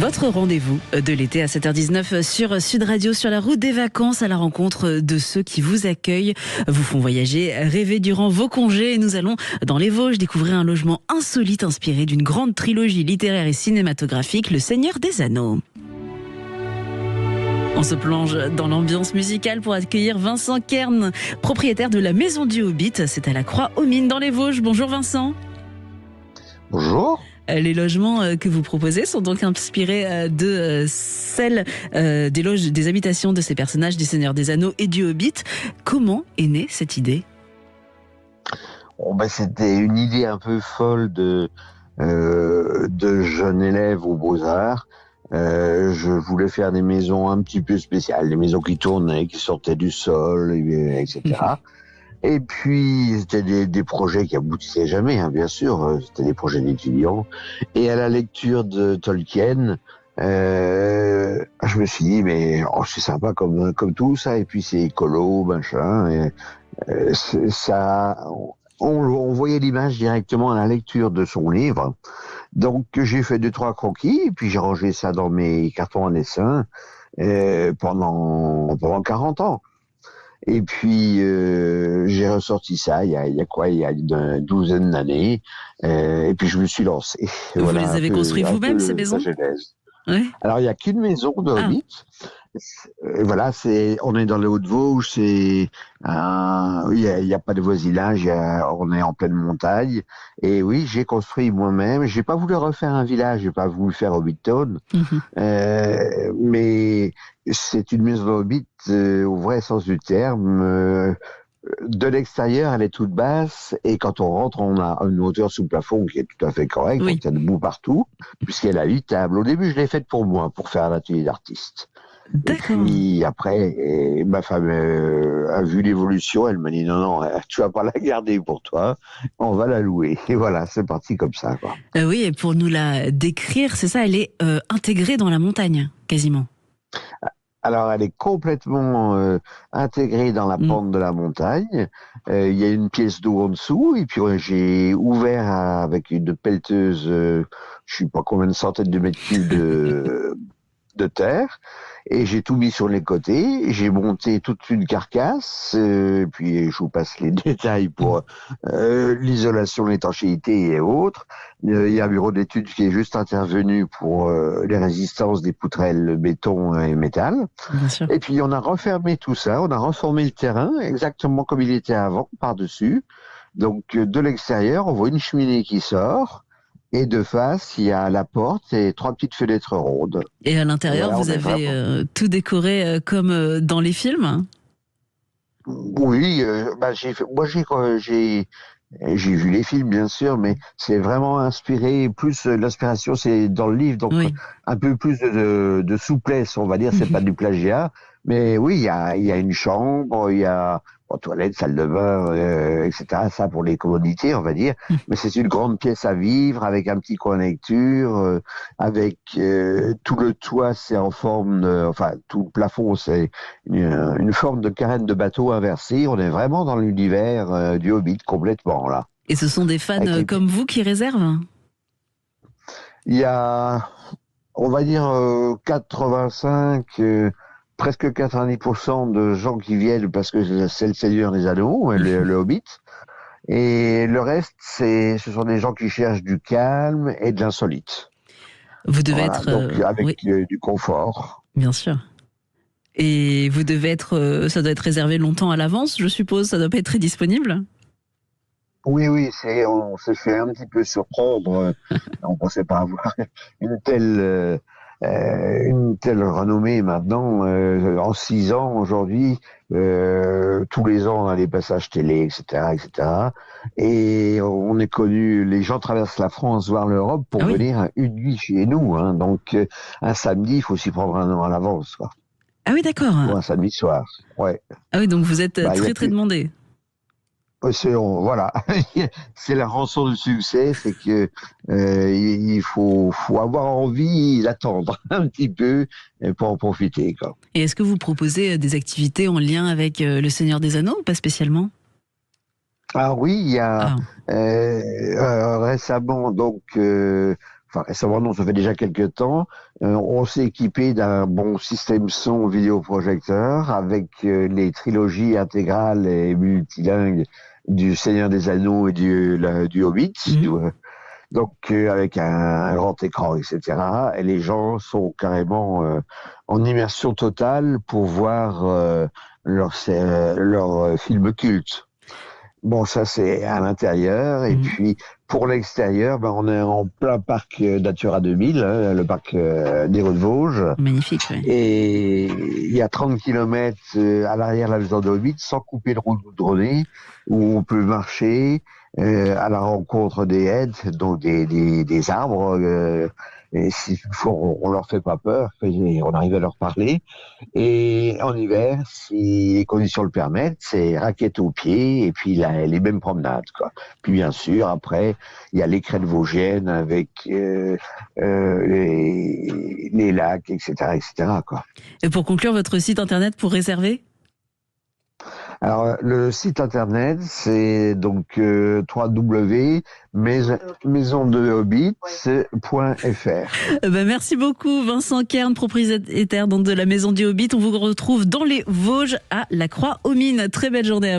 Votre rendez-vous de l'été à 7h19 sur Sud Radio, sur la route des vacances, à la rencontre de ceux qui vous accueillent, vous font voyager, rêver durant vos congés. Et nous allons dans les Vosges découvrir un logement insolite inspiré d'une grande trilogie littéraire et cinématographique, Le Seigneur des Anneaux. On se plonge dans l'ambiance musicale pour accueillir Vincent Kern, propriétaire de la Maison du Hobbit. C'est à la Croix-aux-Mines dans les Vosges. Bonjour Vincent. Bonjour. Les logements que vous proposez sont donc inspirés de celles des habitations de ces personnages du Seigneur des Anneaux et du Hobbit. Comment est née cette idée ? C'était une idée un peu folle de jeunes élèves aux Beaux-Arts. Je voulais faire des maisons un petit peu spéciales, des maisons qui tournaient, qui sortaient du sol, etc. Et puis, c'était des projets qui aboutissaient jamais, hein, bien sûr. C'était des projets d'étudiants. Et à la lecture de Tolkien, je me suis dit, mais c'est sympa comme tout ça. Et puis, c'est écolo, machin. Et, on voyait l'image directement à la lecture de son livre. Donc, j'ai fait 2-3 croquis, et puis j'ai rangé ça dans mes cartons à dessin pendant 40 ans. Et puis j'ai ressorti ça il y a une douzaine d'années, et puis je me suis lancé. Vous les avez construits vous-même, ces maisons ? Ouais. Alors il n'y a qu'une maison de Hobbit. Voilà, on est dans les Hauts-de-Vosges, il y a pas de voisinage, on est en pleine montagne. Et oui, j'ai construit moi-même. J'ai pas voulu refaire un village, j'ai pas voulu faire Hobbiton, mais c'est une maison de Hobbit au vrai sens du terme. De l'extérieur, elle est toute basse, et quand on rentre, on a une hauteur sous plafond qui est tout à fait correcte. Oui. On tient debout partout, puisqu'elle a 8 tables. Au début, je l'ai faite pour moi, pour faire un atelier d'artiste. D'accord. Et puis après, ma femme a vu l'évolution, elle m'a dit non, tu vas pas la garder pour toi, on va la louer. Et voilà, c'est parti comme ça, quoi. Oui, et pour nous la décrire, c'est ça, elle est intégrée dans la montagne, quasiment. Alors, elle est complètement intégrée dans la pente de la montagne. Il y a une pièce d'eau en dessous, et puis j'ai ouvert avec une pelleteuse, je sais pas combien de centaines de mètres cubes de terre, et j'ai tout mis sur les côtés. J'ai monté toute une carcasse, puis je vous passe les détails pour l'isolation, l'étanchéité et autres. Il y a un bureau d'études qui est juste intervenu pour les résistances des poutrelles béton et métal. Et puis on a refermé tout ça, on a reformé le terrain exactement comme il était avant, par-dessus. Donc de l'extérieur, on voit une cheminée qui sort. Et de face, il y a la porte et 3 petites fenêtres rondes. Et à l'intérieur, vous avez tout décoré comme dans les films ? Oui, j'ai vu les films, bien sûr, mais c'est vraiment inspiré. Plus l'inspiration, c'est dans le livre, donc un peu plus de souplesse, on va dire. C'est pas du plagiat, mais oui, il y a une chambre, il y a toilette, salle de bain, etc. Ça pour les commodités, on va dire. Mais c'est une grande pièce à vivre avec un petit coin lecture, avec tout le toit, c'est en forme tout le plafond, c'est une forme de carène de bateau inversée. On est vraiment dans l'univers du Hobbit complètement là. Et ce sont des fans comme vous qui réservent ? Il y a, on va dire 85. Presque 90% de gens qui viennent parce que c'est le Seigneur des Anneaux, le Hobbit. Et le reste, ce sont des gens qui cherchent du calme et de l'insolite. Vous devez être... Donc avec du confort. Bien sûr. Et vous devez être... ça doit être réservé longtemps à l'avance, je suppose. Ça doit pas être très disponible ? Oui, on s'est fait un petit peu surprendre. On ne pensait pas avoir une telle renommée maintenant. En 6 ans, aujourd'hui, tous les ans, on a des passages télé, etc., etc. Et on est connu, les gens traversent la France, voire l'Europe, pour venir une nuit chez nous. Hein. Donc, un samedi, il faut s'y prendre un an à l'avance, quoi. Ah oui, d'accord. Ou un samedi soir, ouais. Ah oui, donc vous êtes très demandé. Voilà, c'est la rançon du succès, c'est que il faut avoir envie d'attendre un petit peu pour en profiter, quoi. Et est-ce que vous proposez des activités en lien avec le Seigneur des Anneaux ou pas spécialement ? Ah oui, il y a récemment donc enfin récemment non, ça fait déjà quelques temps, on s'est équipé d'un bon système son vidéoprojecteur avec les trilogies intégrales et multilingues du Seigneur des Anneaux et du Hobbit, donc avec un grand écran, etc. Et les gens sont carrément en immersion totale pour voir leur film culte. Bon, ça c'est à l'intérieur, et puis pour l'extérieur, ben, on est en plein parc Natura 2000, hein, le parc des Hauts-de-Vosges. Magnifique, oui. Et il y a 30 kilomètres à l'arrière de la maison de Hobbit, sans couper de route goudronnée, où on peut marcher à la rencontre des haies, donc des arbres. Et s'il faut, on leur fait pas peur, on arrive à leur parler. Et en hiver, si les conditions le permettent, c'est raquettes aux pieds et puis les mêmes promenades, quoi. Puis bien sûr, après, il y a les crêtes vosgiennes avec les lacs, etc., etc., quoi. Et pour conclure, votre site internet pour réserver? Alors, le site internet, c'est donc www.maisondehobbit.fr. Merci beaucoup, Vincent Kern, propriétaire donc de la Maison du Hobbit. On vous retrouve dans les Vosges à la Croix-aux-Mines. Très belle journée à vous.